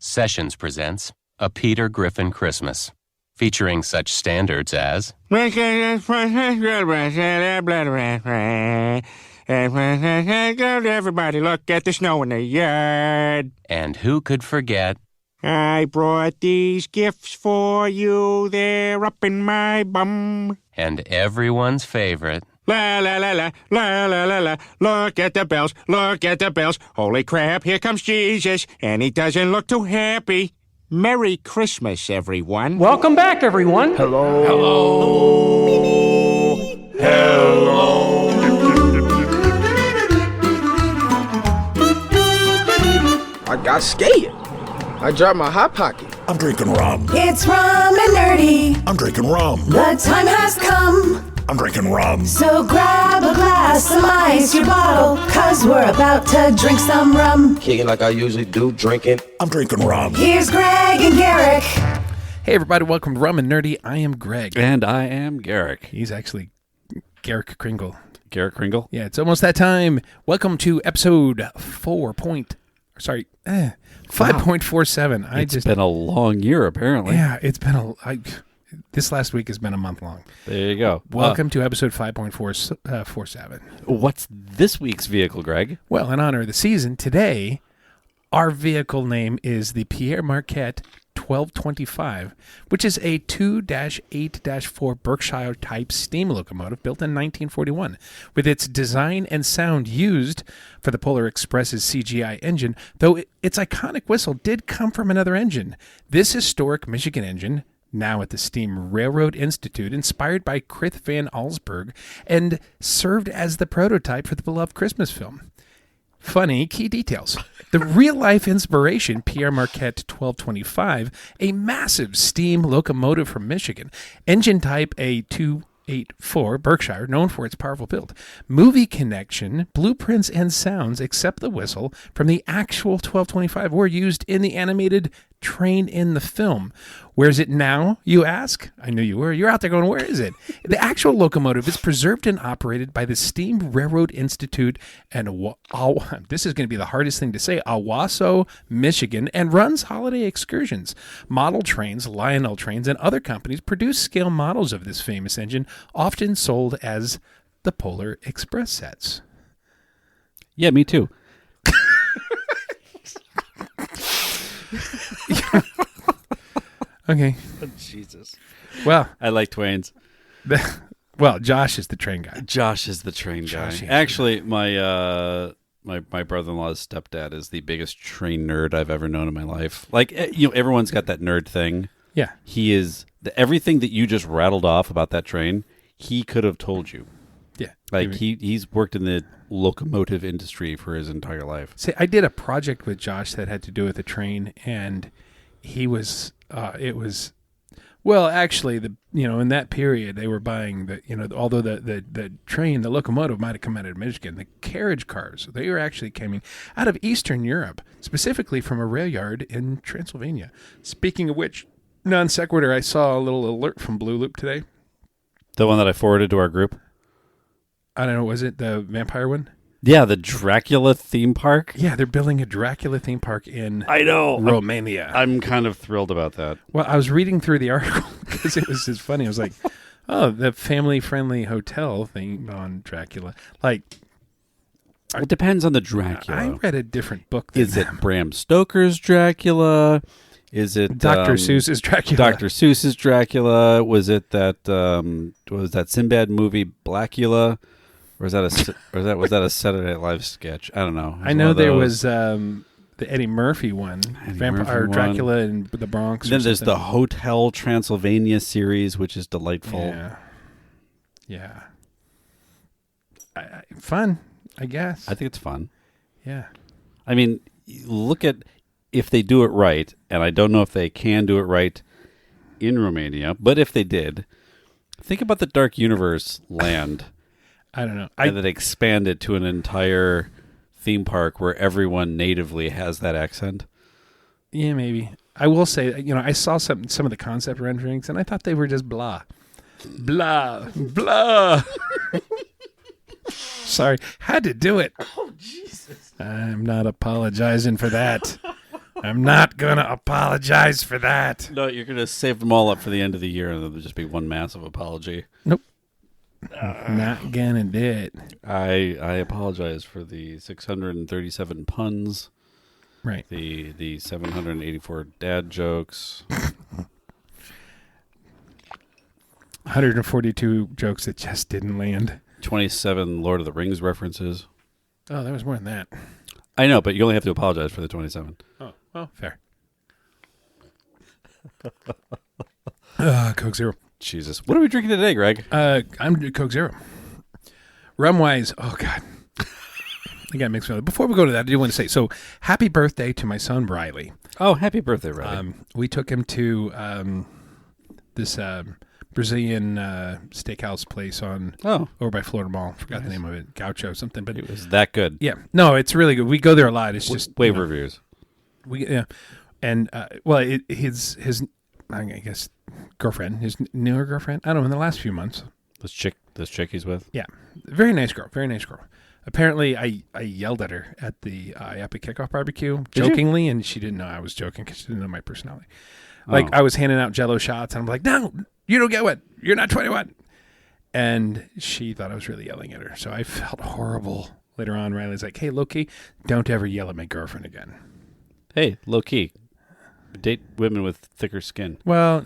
Sessions presents A Peter Griffin Christmas, featuring such standards as everybody look at the snow in the yard. and who could forget I brought these gifts for you, they're up in my bum. and everyone's favorite, La la la la, la la la la, look at the bells, holy crap, here comes Jesus, and he doesn't look too happy. Merry Christmas, everyone. Welcome back, everyone. I got scared. I dropped my hot pocket. I'm drinking rum. It's Rum and Nerdy. I'm drinking rum. The time has come. I'm drinking rum. So grab a glass, some ice, your bottle, 'cause we're about to drink some rum. Kicking like I usually do, drinking. I'm drinking rum. Here's Greg and Garrick. Hey everybody, welcome to Rum and Nerdy. I am Greg. And I am Garrick. He's actually Garrick Kringle. Garrick Kringle? Yeah, it's almost that time. Welcome to episode 5.47. It's been a long year, apparently. Yeah, it's been this last week has been a month long. There you go. Welcome to episode 5.47. What's this week's vehicle, Greg? Well, in honor of the season, today, our vehicle name is the Pere Marquette 1225, which is a 2-8-4 Berkshire type steam locomotive built in 1941. With its design and sound used for the Polar Express's CGI engine, though its iconic whistle did come from another engine. This historic Michigan engine, now at the Steam Railroad Institute, inspired by Krith Van Allsburg, and served as the prototype for the beloved Christmas film. Funny key details. The real-life inspiration, Pere Marquette 1225, a massive steam locomotive from Michigan, engine type a 2-8-4 Berkshire, known for its powerful build. Movie connection, blueprints and sounds, except the whistle, from the actual 1225 were used in the animated train in the film. Where is it now, you ask? I knew you were. You're out there going, where is it? The actual locomotive is preserved and operated by the Steam Railroad Institute and this is going to be the hardest thing to say, Owasso, Michigan, and runs holiday excursions. Model trains, Lionel trains, and other companies produce scale models of this famous engine, often sold as the Polar Express sets. Yeah, me too. Okay. Oh, Jesus. Well, I like Twain's. well, Josh is the train guy. Josh is the train guy. Josh, yeah. Actually, my brother-in-law's stepdad is the biggest train nerd I've ever known in my life. Like, everyone's got that nerd thing. Yeah. He is everything that you just rattled off about that train, he could have told you. Yeah. Like, he's worked in the locomotive industry for his entire life. See, I did a project with Josh that had to do with a train, and he was, actually, in that period, they were buying although the train, the locomotive might have come out of Michigan, the carriage cars, they were actually coming out of Eastern Europe, specifically from a rail yard in Transylvania. Speaking of which, non sequitur, I saw a little alert from Blue Loop today. The one that I forwarded to our group? I don't know, was it the vampire one? Yeah, the Dracula theme park. Yeah, they're building a Dracula theme park in Romania. I'm kind of thrilled about that. Well, I was reading through the article because it was just funny. I was like, oh, the family-friendly hotel thing on Dracula. Like, it depends on the Dracula. I read a different book than Is it them. Bram Stoker's Dracula? Is it Dr. Seuss's Dracula? Dr. Seuss's Dracula? Was it that Sinbad movie Blackula? Or was that a Saturday Night Live sketch? I don't know. I know there was the Eddie Murphy one, Vampire Dracula in the Bronx. Then there's the Hotel Transylvania series, which is delightful. Yeah. Fun, I guess. I think it's fun. Yeah. I mean, look at if they do it right, and I don't know if they can do it right in Romania, but if they did, think about the Dark Universe land. I don't know. And then expanded to an entire theme park where everyone natively has that accent. Yeah, maybe. I will say, I saw some of the concept renderings, and I thought they were just blah. Blah. Blah. Sorry. Had to do it. Oh, Jesus. I'm not apologizing for that. I'm not going to apologize for that. No, you're going to save them all up for the end of the year, and there'll just be one massive apology. Nope. Not going to do it. I apologize for the 637 puns. Right. The 784 dad jokes. 142 jokes that just didn't land. 27 Lord of the Rings references. Oh, there was more than that. I know, but you only have to apologize for the 27. Oh, well, fair. Coke Zero. Jesus. What are we drinking today, Greg? I'm Coke Zero. Rum-wise, oh, God. I got mixed with it. Before we go to that, I do want to say, so happy birthday to my son, Riley. Oh, happy birthday, Riley. We took him to this Brazilian steakhouse place over by Florida Mall. Forgot the name of it. Gaucho something. But it was that good. Yeah. No, it's really good. We go there a lot. It's just wave reviews. And his I guess girlfriend, his newer girlfriend. I don't know, in the last few months. This chick he's with. Yeah, very nice girl. Very nice girl. Apparently, I yelled at her at the Epic Kickoff Barbecue jokingly, and she didn't know I was joking because she didn't know my personality. Like, I was handing out Jell-O shots, and I'm like, no, you don't get one. You're not 21. And she thought I was really yelling at her. So I felt horrible. Later on, Riley's like, hey, low-key, don't ever yell at my girlfriend again. Hey, low-key, date women with thicker skin. Well,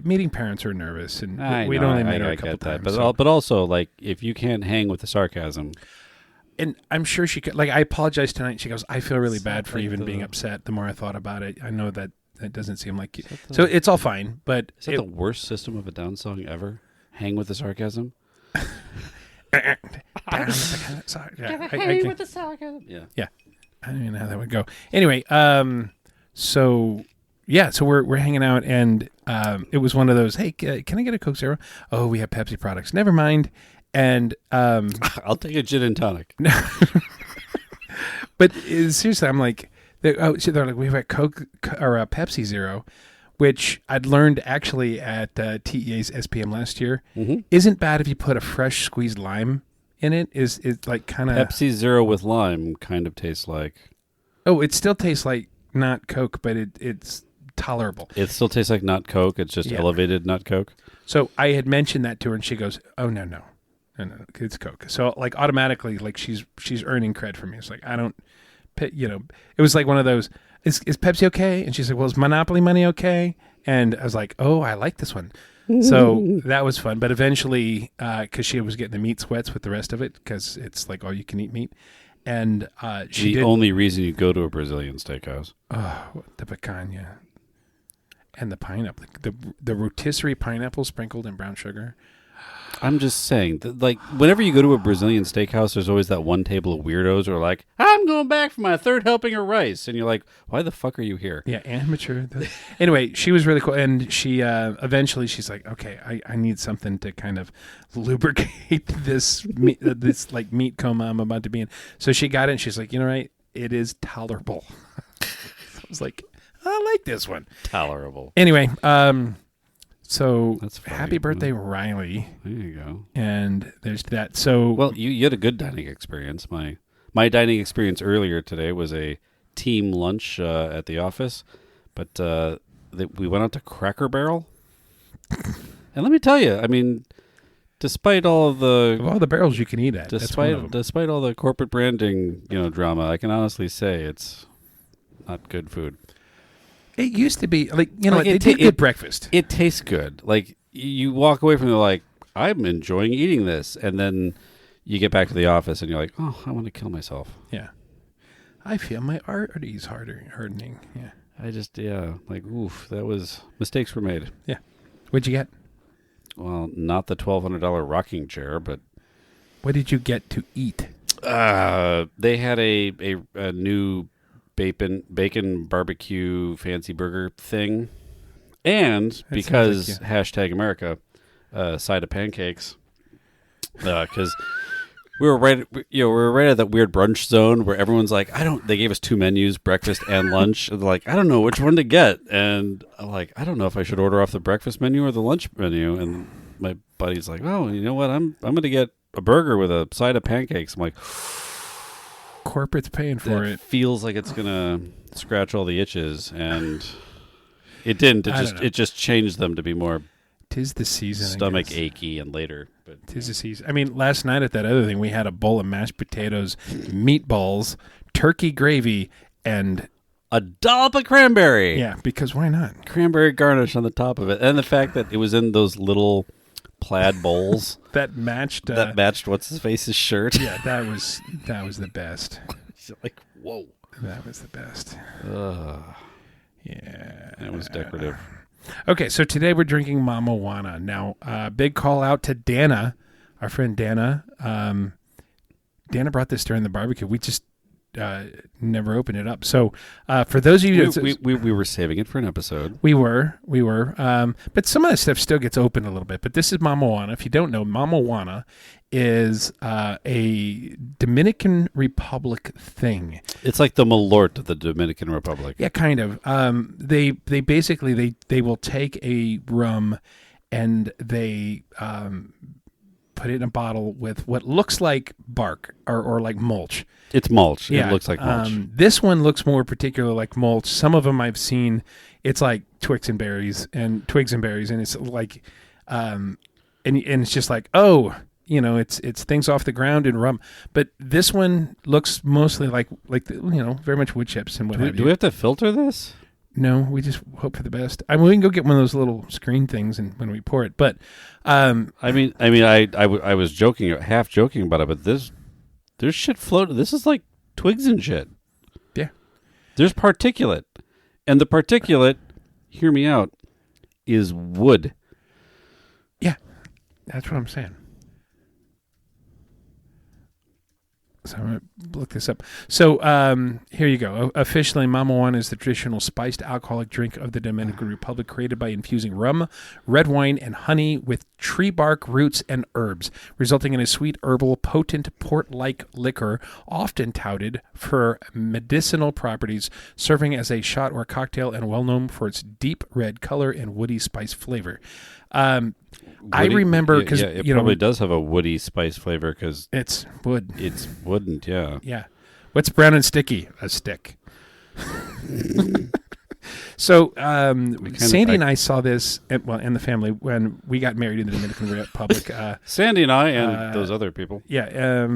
meeting parents are nervous, and we'd only met her a couple times. But also, like, if you can't hang with the sarcasm. And I'm sure she could. Like, I apologized tonight. And she goes, I feel really bad for even being upset. The more I thought about it, I know that doesn't seem like you. So it's all fine. But is that the worst System of a Down song ever? Hang with the sarcasm? Hang with the sarcasm. Yeah. I don't even know how that would go. Anyway, so we're hanging out, and it was one of those, hey, can I get a Coke Zero? Oh, we have Pepsi products. Never mind. And I'll take a gin and tonic. But seriously, I'm like, they're like, we have a Coke or a Pepsi Zero, which I'd learned actually at TEA's SPM last year. Mm-hmm. Isn't bad if you put a fresh squeezed lime in it. Is like kind of Pepsi Zero with lime kind of tastes like. Oh, it still tastes like not Coke, but it's tolerable. It still tastes like not Coke. It's just elevated not Coke. So I had mentioned that to her, and she goes, "Oh no, it's Coke." So like automatically, like she's earning cred for me. It's like I don't, it was like one of those. Is Pepsi okay? And she's like, well, is Monopoly money okay? And I was like, oh, I like this one. So that was fun. But eventually, because she was getting the meat sweats with the rest of it, because it's like all you can eat meat. And the only reason you go to a Brazilian steakhouse. Oh, the picanha. And the pineapple. The rotisserie pineapple sprinkled in brown sugar. I'm just saying, like, whenever you go to a Brazilian steakhouse, there's always that one table of weirdos who are like, I'm going back for my third helping of rice. And you're like, why the fuck are you here? Yeah, amateur. Anyway, she was really cool. And she eventually, she's like, okay, I need something to kind of lubricate this this like meat coma I'm about to be in. So she got it, and she's like, right, it is tolerable. I was like, I like this one. Tolerable. Anyway, so that's happy birthday, Riley. There you go. And there's that. So well, you had a good dining experience. My dining experience earlier today was a team lunch at the office, but we went out to Cracker Barrel. And let me tell you, I mean, despite all of the barrels you can eat at, despite all the corporate branding, drama, I can honestly say it's not good food. It used to be like they did good breakfast. It tastes good. Like you walk away from it like I'm enjoying eating this, and then you get back to the office and you're like, oh, I want to kill myself. Yeah, I feel my arteries hardening. Yeah, like oof, mistakes were made. Yeah, what'd you get? Well, not the $1,200 rocking chair, but what did you get to eat? They had a new bacon barbecue fancy burger thing, and because #America, side of pancakes, because we were right at that weird brunch zone where everyone's like, they gave us two menus, breakfast and lunch, and they're like, I don't know which one to get, and I'm like, I don't know if I should order off the breakfast menu or the lunch menu, and my buddy's like, oh, you know what, I'm gonna get a burger with a side of pancakes. I'm like, corporate's paying for it. Feels like it's gonna scratch all the itches, and it didn't. It just changed them to be more 'Tis the season. stomach achy and later. But 'Tis the season. I mean, last night at that other thing, we had a bowl of mashed potatoes, meatballs, turkey gravy, and a dollop of cranberry. yeah, because why not? Cranberry garnish on the top of it, and the fact that it was in those little plaid bowls That matched. that matched what's his face's shirt. Yeah, that was the best. Like, whoa, That was the best. Yeah, that was decorative. Okay, so today we're drinking Mamajuana. Now, big call out to Dana, our friend Dana. Dana brought this during the barbecue. We just never opened it up. So for those of you... We were saving it for an episode. We were. But some of that stuff still gets opened a little bit. But this is Mamajuana. If you don't know, Mamajuana is a Dominican Republic thing. It's like the Malort of the Dominican Republic. Yeah, kind of. They basically they will take a rum and they put it in a bottle with what looks like bark or like mulch. It's mulch. Yeah, it looks like mulch. This one looks more particular like mulch. Some of them I've seen, it's like twigs and berries, and it's like, and it's just like, oh, you know, it's things off the ground and rum. But this one looks mostly like very much wood chips and what have you. Do we have to filter this? No, we just hope for the best. I mean, we can go get one of those little screen things and when we pour it. But I was joking, half joking about it, but there's shit floating. This is like twigs and shit. Yeah. There's particulate. And the particulate, hear me out, is wood. Yeah. That's what I'm saying. So I'm going to look this up. So here you go. Officially, Mamajuana is the traditional spiced alcoholic drink of the Dominican Republic, created by infusing rum, red wine, and honey with tree bark, roots, and herbs, resulting in a sweet, herbal, potent, port-like liquor, often touted for medicinal properties, serving as a shot or cocktail, and well-known for its deep red color and woody spice flavor. I remember because it probably does have a woody spice flavor because it's wood. It's wooden, yeah. Yeah. What's brown and sticky? A stick. So Sandy and I saw this, and the family, when we got married in the Dominican Republic. Sandy and I and those other people. Yeah.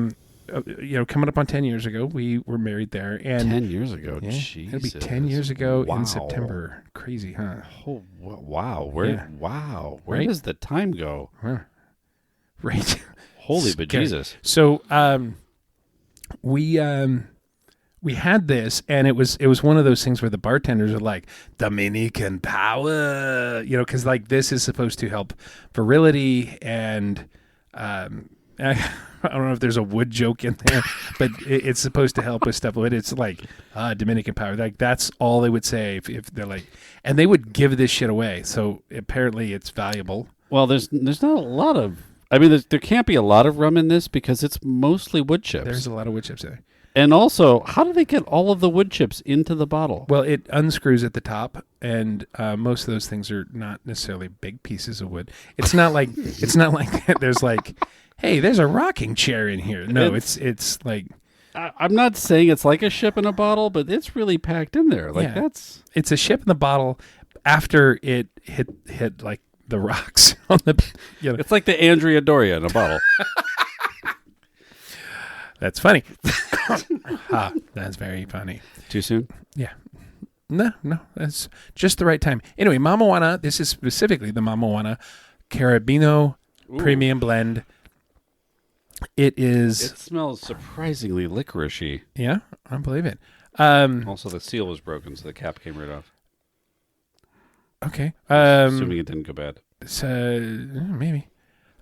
Coming up on 10 years ago, we were married there. And 10 years ago? Yeah, Jesus. it'll be 10 years ago Wow. in September. Crazy, huh? Oh, wow. Where Right? does the time go? Right. Holy Scary. bejesus. So we had this, and it was one of those things where the bartenders are like, Dominican power, because like this is supposed to help virility and I don't know if there's a wood joke in there, but it's supposed to help with stuff. But it's like Dominican power. Like that's all they would say if they're like, and they would give this shit away. So apparently it's valuable. Well, there's not a lot of. I mean, there can't be a lot of rum in this because it's mostly wood chips. There's a lot of wood chips there. And also, how do they get all of the wood chips into the bottle? Well, it unscrews at the top, and most of those things are not necessarily big pieces of wood. It's not like there's like, hey, there's a rocking chair in here. No, it's like. I'm not saying it's like a ship in a bottle, but it's really packed in there. Like it's a ship in the bottle after it hit like the rocks on the. It's like the Andrea Doria in a bottle. That's funny. That's very funny. Too soon? Yeah. No, that's just the right time. Anyway, Mamajuana, this is specifically the Mamajuana Carbeno Premium Blend. It smells surprisingly licoricey. Yeah, I believe it. Also, the seal was broken, so the cap came right off. Okay. Assuming it didn't go bad. Maybe.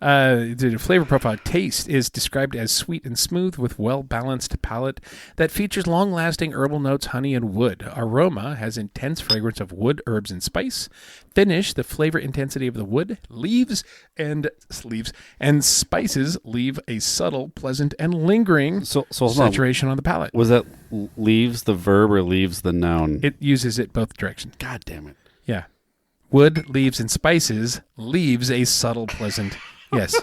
The flavor profile taste is described as sweet and smooth with well-balanced palate that features long-lasting herbal notes, honey, and wood. Aroma has intense fragrance of wood, herbs, and spice. Finish, the flavor intensity of the wood, leaves, and spices leave a subtle, pleasant, and lingering saturation on the palate. Was that leaves the verb or leaves the noun? It uses it both directions. God damn it. Yeah. Wood, leaves, and spices leaves a subtle, pleasant... Yes.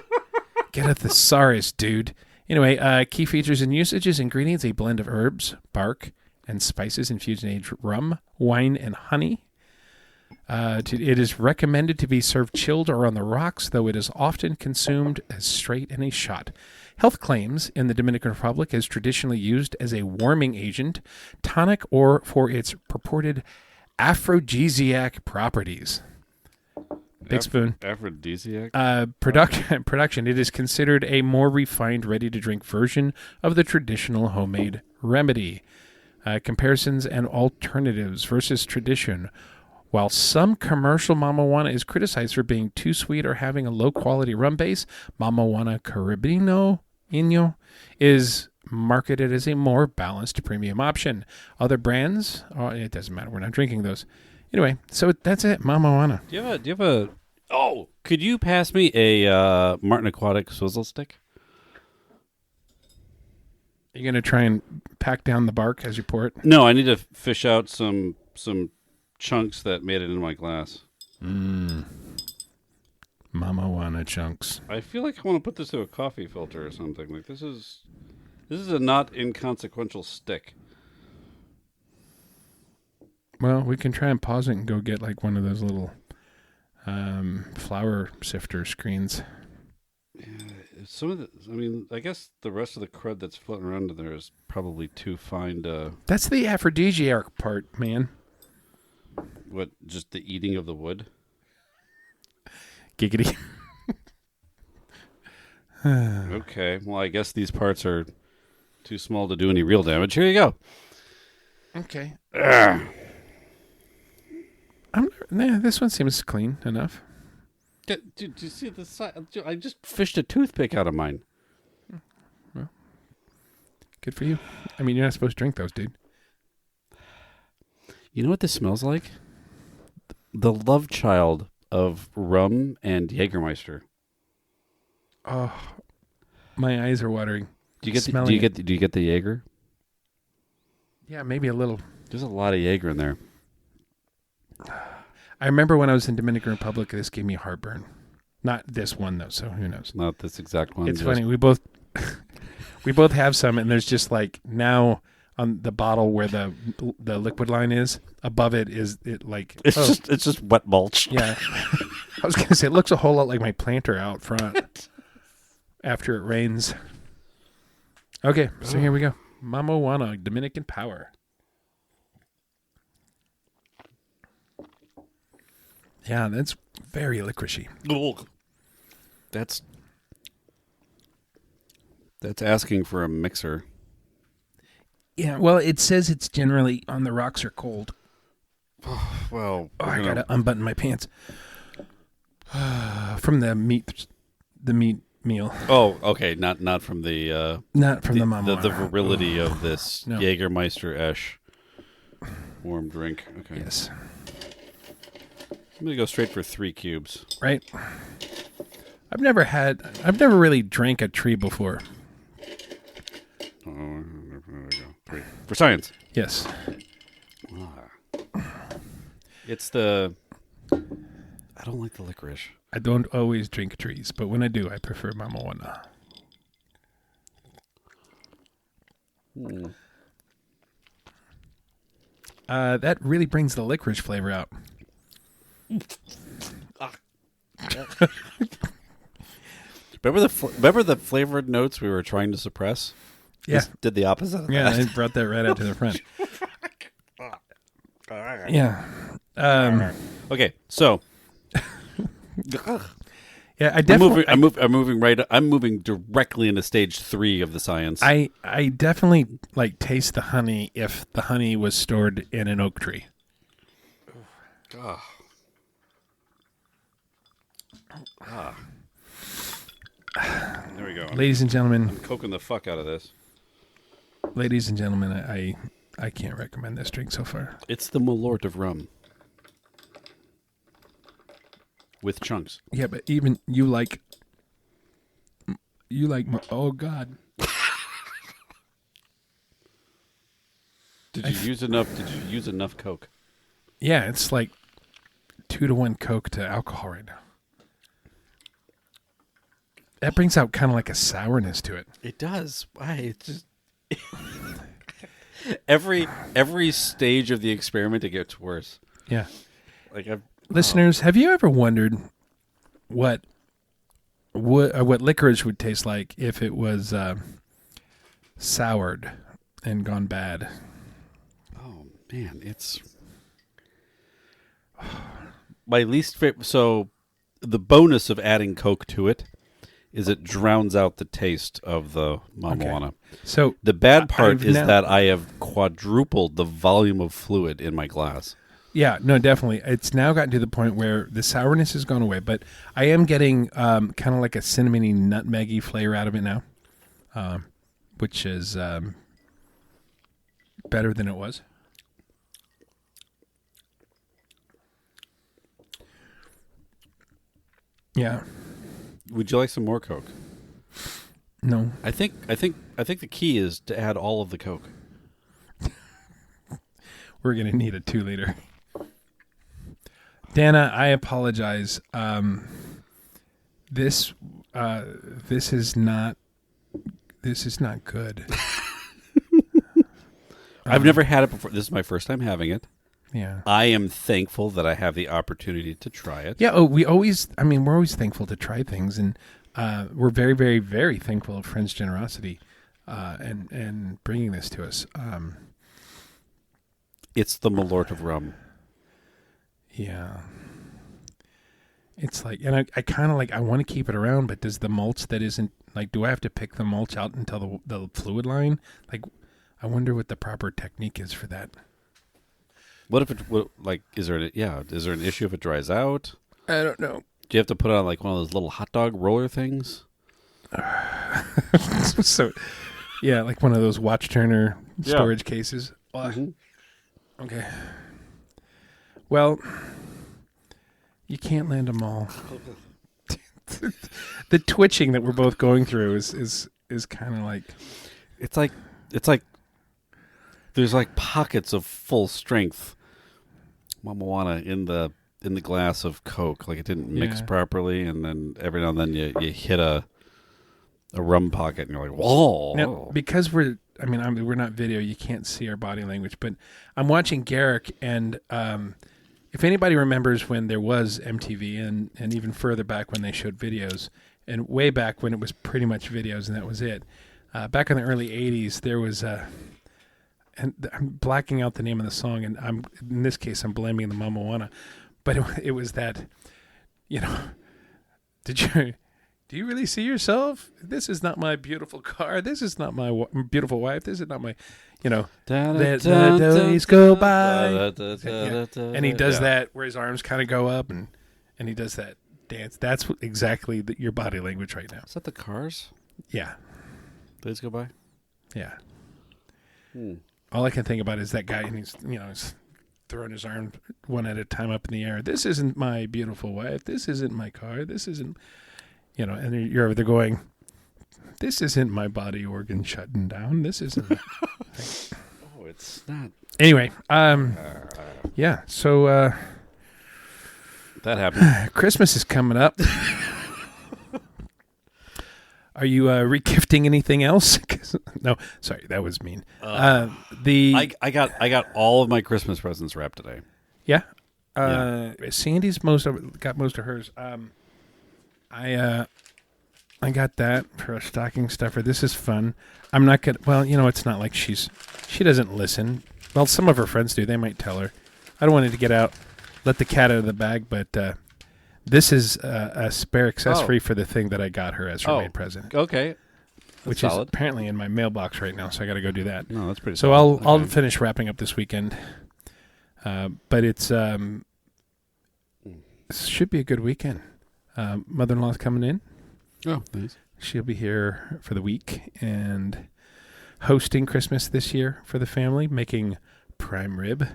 Get a thesaurus, dude. Anyway, key features and usages: ingredients: a blend of herbs, bark, and spices infused in aged rum, wine, and honey. It is recommended to be served chilled or on the rocks, though it is often consumed as straight in a shot. Health claims in the Dominican Republic is traditionally used as a warming agent, tonic, or for its purported aphrodisiac properties. Big spoon. Aphrodisiac? Production. It is considered a more refined, ready-to-drink version of the traditional homemade remedy. Comparisons and alternatives versus tradition. While some commercial Mamajuana is criticized for being too sweet or having a low-quality rum base, Mamajuana Carbeno is marketed as a more balanced premium option. Other brands, it doesn't matter. We're not drinking those. Anyway, so that's it. Mamajuana. Do you have a? Oh, could you pass me a Martin Aquatic swizzle stick? Are you gonna try and pack down the bark as you pour it? No, I need to fish out some chunks that made it in my glass. Mamajuana chunks. I feel like I want to put this to a coffee filter or something. Like this is a not inconsequential stick. Well, we can try and pause it and go get like one of those little flour sifter screens. Yeah, some of the. I mean, I guess the rest of the crud that's floating around in there is probably too fine to. That's the aphrodisiac part, man. What? Just the eating of the wood? Giggity. Okay. Well, I guess these parts are too small to do any real damage. Here you go. Okay. This one seems clean enough. Did you see the side? I just fished a toothpick out of mine. Well, good for you. I mean, you're not supposed to drink those, dude. You know what this smells like? The love child of rum and Jägermeister. Oh, my eyes are watering. Do you get the Jaeger? Yeah, maybe a little. There's a lot of Jaeger in there. I remember when I was in Dominican Republic, this gave me heartburn. Not this one though, so who knows? Not this exact one. It's funny. We both have some, and there's just like now on the bottle where the liquid line is, above it is it like it's just wet mulch. Yeah. I was gonna say it looks a whole lot like my planter out front after it rains. Okay, so here we go. Mamajuana, Dominican Power. Yeah, that's very licoricey. That's asking for a mixer. Yeah, well, it says it's generally on the rocks or cold. Well, I gotta unbutton my pants from the meat meal. Oh, okay, not from the not from the Mamajuana. The virility of this no. Jägermeister Esch warm drink. Okay. Yes. I'm gonna go straight for 3 cubes. Right. I've never really drank a tree before. Oh, there we go. 3 for science. Yes. It's the. I don't like the licorice. I don't always drink trees, but when I do, I prefer Mamajuana. That really brings the licorice flavor out. Remember the flavored notes we were trying to suppress? Yeah. This did the opposite of Yeah, that. I brought that right out to the front. Yeah. Okay, so yeah, I definitely. I'm moving directly into stage 3 of the science. I definitely like taste the honey if the honey was stored in an oak tree. There we go. Ladies and gentlemen, I'm coking the fuck out of this. Ladies and gentlemen, I can't recommend this drink so far. It's the Malort of rum. With chunks. Yeah, but even you like oh God. Did you use enough Coke? Yeah, it's like 2-to-1 Coke to alcohol right now. That brings out kind of like a sourness to it. It does. Why? It just every stage of the experiment it gets worse. Yeah. Like Listeners, have you ever wondered what licorice would taste like if it was soured and gone bad? Oh man, it's my least favorite. So the bonus of adding Coke to it is it drowns out the taste of the Mamajuana. Okay. So the bad part is now, that I have quadrupled the volume of fluid in my glass. Yeah, no, definitely. It's now gotten to the point where the sourness has gone away, but I am getting kind of like a cinnamony, nutmeggy flavor out of it now, which is better than it was. Yeah. Would you like some more Coke? No. I think the key is to add all of the Coke. We're going to need a 2-liter. Dana, I apologize. This is not good. I've never had it before. This is my first time having it. Yeah. I am thankful that I have the opportunity to try it. Yeah. Oh, we're always thankful to try things, and we're very, very, very thankful of friends' generosity and bringing this to us. It's the Malort of rum. Yeah. It's like, and I kind of like, I want to keep it around, but does the mulch that isn't, like, do I have to pick the mulch out until the fluid line? Like, I wonder what the proper technique is for that. What if is there an issue if it dries out? I don't know. Do you have to put it on like one of those little hot dog roller things? So, yeah, like one of those watch turner storage cases. Mm-hmm. Okay. Well, you can't land them all. The twitching that we're both going through is kind of like it's like there's like pockets of full strength Mamajuana in the glass of Coke. Like it didn't mix properly, and then every now and then you hit a rum pocket, and you're like, whoa. Now, because we're not video, you can't see our body language, but I'm watching Garrick, and if anybody remembers when there was MTV and even further back when they showed videos, and way back when it was pretty much videos and that was it, back in the early 80s, there was and I'm blacking out the name of the song, and in this case I'm blaming the Mamajuana, but it was that, do you really see yourself? This is not my beautiful car. This is not my beautiful wife. This is not my, the days go by. And he does that where his arms kind of go up, and he does that dance. That's exactly your body language right now. Is that the Cars? Yeah. Days go by? Yeah. All I can think about is that guy, and he's throwing his arm one at a time up in the air. This isn't my beautiful wife. This isn't my car. This isn't, and you're over there going, this isn't my body organ shutting down. This isn't. Oh, it's not. Anyway, yeah. So that happened. Christmas is coming up. Are you regifting anything else? No, sorry, that was mean. I got all of my Christmas presents wrapped today. Yeah. Sandy's got most of hers. I got that for a stocking stuffer. This is fun. I'm not gonna. Well, it's not like she doesn't listen. Well, some of her friends do. They might tell her. I don't want it to let the cat out of the bag, but this is a spare accessory for the thing that I got her as her maid present. Okay. Which solid. Is apparently in my mailbox right now, so I got to go do that. No, that's pretty. So solid. I'll finish wrapping up this weekend. But it's it should be a good weekend. Mother-in-law's coming in. Oh, nice. She'll be here for the week and hosting Christmas this year for the family, making prime rib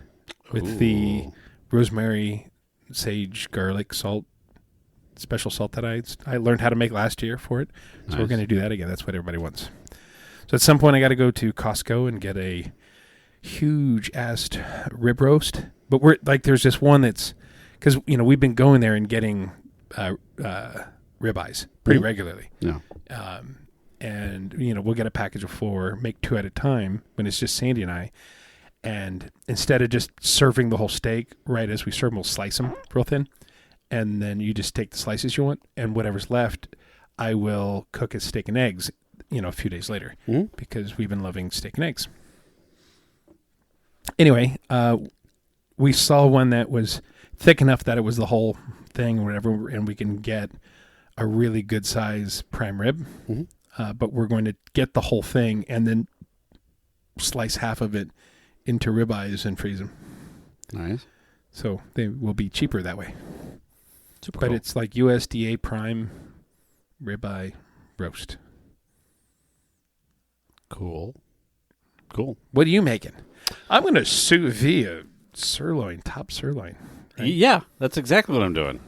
with the rosemary, sage, garlic, salt, special salt that I learned how to make last year for it. So we're going to do that again. That's what everybody wants. So at some point I got to go to Costco and get a huge-assed rib roast. But we're like, there's this one that's, because, we've been going there and getting ribeyes pretty regularly. Yeah. And, we'll get a package of 4, make 2 at a time when it's just Sandy and I. And instead of just serving the whole steak right as we serve them, we'll slice them real thin. And then you just take the slices you want, and whatever's left, I will cook as steak and eggs, a few days later, because we've been loving steak and eggs. Anyway, we saw one that was thick enough that it was the whole thing or whatever, and we can get a really good size prime rib. But we're going to get the whole thing and then slice half of it into ribeyes and freeze them. Nice. So they will be cheaper that way. Super But cool. it's like USDA prime ribeye roast. Cool. What are you making? I'm going to sous vide a sirloin, top sirloin. Right? Yeah, that's exactly what I'm doing.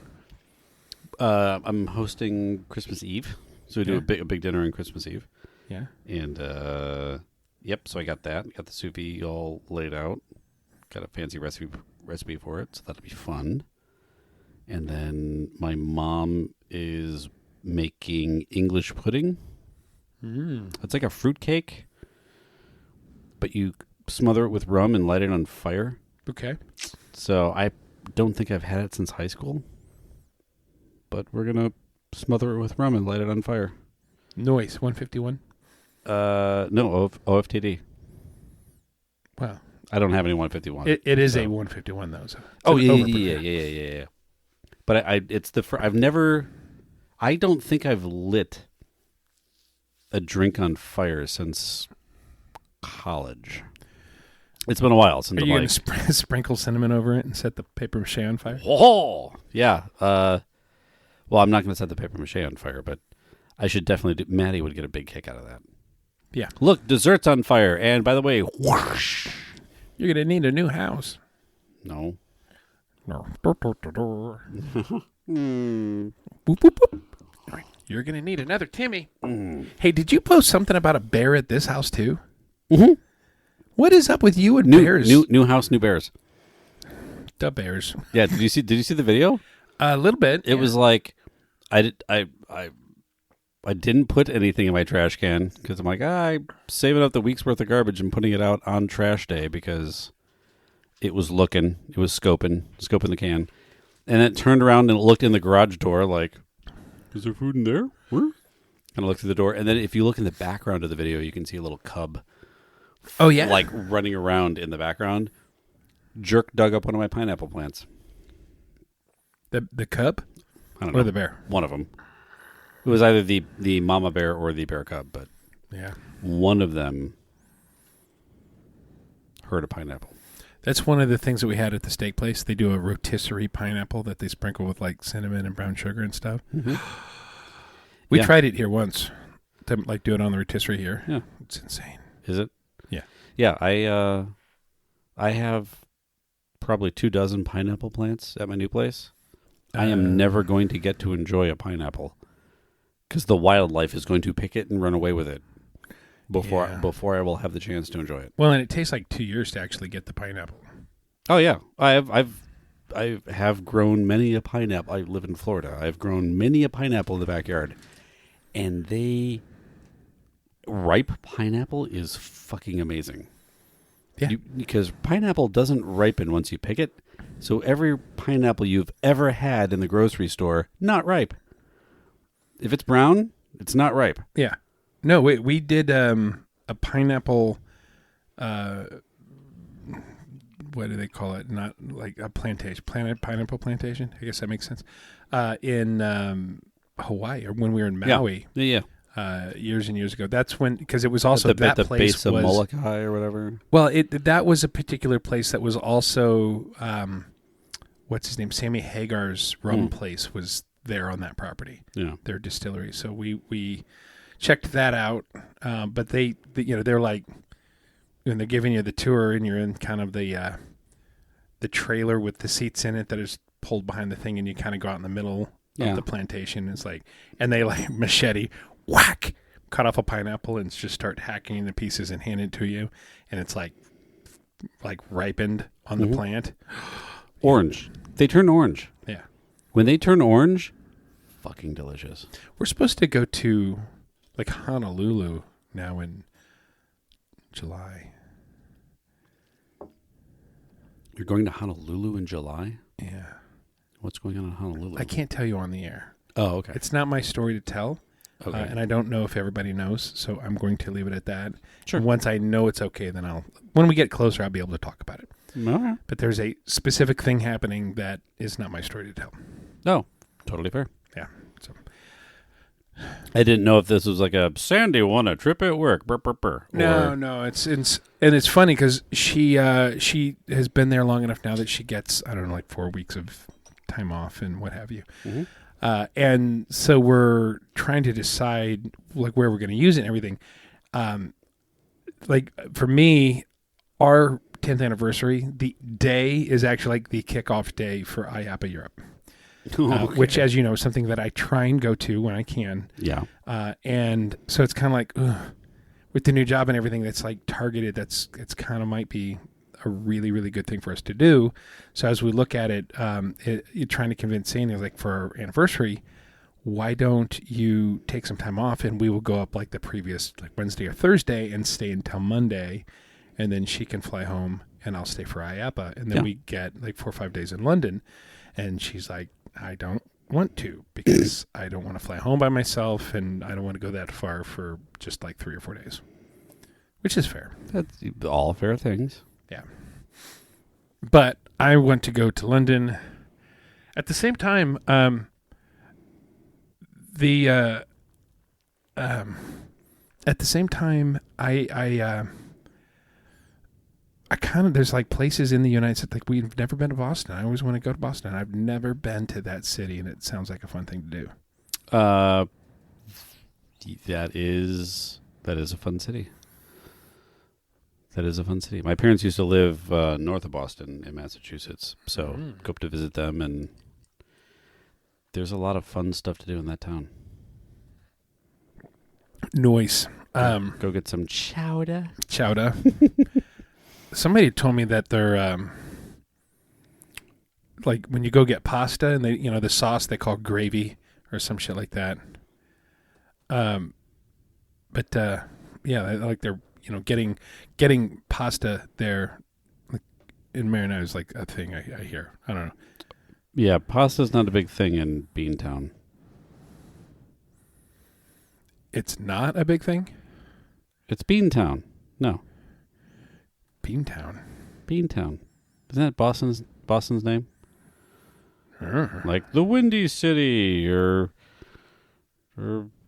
I'm hosting Christmas Eve, so we do a big dinner on Christmas Eve. Yeah. And so I got that. Got the sous vide all laid out. Got a fancy recipe for it, so that'll be fun. And then my mom is making English pudding. It's like a fruit cake, but you smother it with rum and light it on fire. Okay. So I don't think I've had it since high school, but we're going to smother it with rum and light it on fire. Noise, 151? No, OFTD. Wow. I don't have any 151. It is a 151, though. So yeah. But I don't think I've lit a drink on fire since college. It's been a while since. Are you going to sprinkle cinnamon over it and set the paper mache on fire? Oh, yeah. Well, I'm not going to set the paper mache on fire, but I should definitely do. Maddie would get a big kick out of that. Yeah. Look, dessert's on fire, and by the way, whoosh. You're going to need a new house. No. No. Boop, boop, boop. All right. You're going to need another Timmy. Hey, did you post something about a bear at this house, too? Mm-hmm. What is up with you and bears? New house, new bears. The bears. Yeah, did you see the video? A little bit. It was like I didn't put anything in my trash can because I'm like, I'm saving up the week's worth of garbage and putting it out on trash day because it was scoping the can. And it turned around and it looked in the garage door like, is there food in there? Where? And I looked through the door. And then if you look in the background of the video, you can see a little cub. Oh, yeah? Like running around in the background. Jerk dug up one of my pineapple plants. The cub? I don't know. Or the bear? One of them. It was either the mama bear or the bear cub, but Yeah. one of them heard a pineapple. That's one of the things that we had at the steak place. They do a rotisserie pineapple that they sprinkle with like cinnamon and brown sugar and stuff. Mm-hmm. We Yeah. tried it here once to like do it on the rotisserie here. Yeah. It's insane. Is it? Yeah. Yeah, I have probably 24 pineapple plants at my new place. I am never going to get to enjoy a pineapple because the wildlife is going to pick it and run away with it before I will have the chance to enjoy it. Well, and it takes like 2 years to actually get the pineapple. Oh yeah, I have grown many a pineapple. I live in Florida. I've grown many a pineapple in the backyard, and ripe pineapple is fucking amazing. Yeah. Because pineapple doesn't ripen once you pick it. So every pineapple you've ever had in the grocery store, not ripe. If it's brown, it's not ripe. Yeah. No, we did a pineapple, what do they call it? Not like a plantation, pineapple plantation. I guess that makes sense. In Hawaii, or when we were in Maui. Yeah. Years and years ago. That's when, because it was also at that the place base of was, Molokai or whatever. Well, that was a particular place that was also, what's his name? Sammy Hagar's rum place was there on that property. Yeah, their distillery. So we checked that out. But they're like, when they're giving you the tour and you're in kind of the trailer with the seats in it that is pulled behind the thing, and you kind of go out in the middle of the plantation. It's like, and they like machete. Whack! Cut off a pineapple and just start hacking into pieces and hand it to you, and it's like ripened on the plant. Orange. They turn orange. Yeah. When they turn orange, fucking delicious. We're supposed to go to like Honolulu now in July. You're going to Honolulu in July? Yeah. What's going on in Honolulu? I can't tell you on the air. Oh, okay. It's not my story to tell. Okay. And I don't know if everybody knows, so I'm going to leave it at that. Sure. And once I know it's okay, then when we get closer, I'll be able to talk about it. All right. But there's a specific thing happening that is not my story to tell. No, totally fair. Yeah. So I didn't know if this was like a Sandy won a trip at work. Burr, burr, burr, No. It's funny because she has been there long enough now that she gets, I don't know, like 4 weeks of time off and what have you. Mm-hmm. And so we're trying to decide like where we're going to use it and everything. Like for me, our 10th anniversary, the day is actually like the kickoff day for IAPA Europe, Okay. which, as you know, is something that I try and go to when I can. Yeah. And so it's kind of like, with the new job and everything that's like targeted, it's kind of might be a really, really good thing for us to do. So as we look at it, you're trying to convince Sandy, like for our anniversary, why don't you take some time off and we will go up like the previous like Wednesday or Thursday and stay until Monday, and then she can fly home and I'll stay for IAPA, and then we get like 4 or 5 days in London. And she's like, I don't want to because I don't want to fly home by myself and I don't want to go that far for just like 3 or 4 days, which is fair. That's all fair things. Yeah. But I want to go to London. At the same time, at the same time, I kind of, there's like places in the United States, like we've never been to Boston. I always want to go to Boston. I've never been to that city, and it sounds like a fun thing to do. That is a fun city. That is a fun city. My parents used to live north of Boston in Massachusetts, so go up to visit them, and there's a lot of fun stuff to do in that town. Noise. Go get some chowder. Chowder. Somebody told me that they're like when you go get pasta and they, the sauce they call gravy or some shit like that. But like they're getting pasta there, like in marinara is like a thing I hear. I don't know. Yeah, pasta's not a big thing in Beantown. It's not a big thing? It's Beantown. No. Beantown. Beantown. Isn't that Boston's name? Uh-huh. Like the Windy City or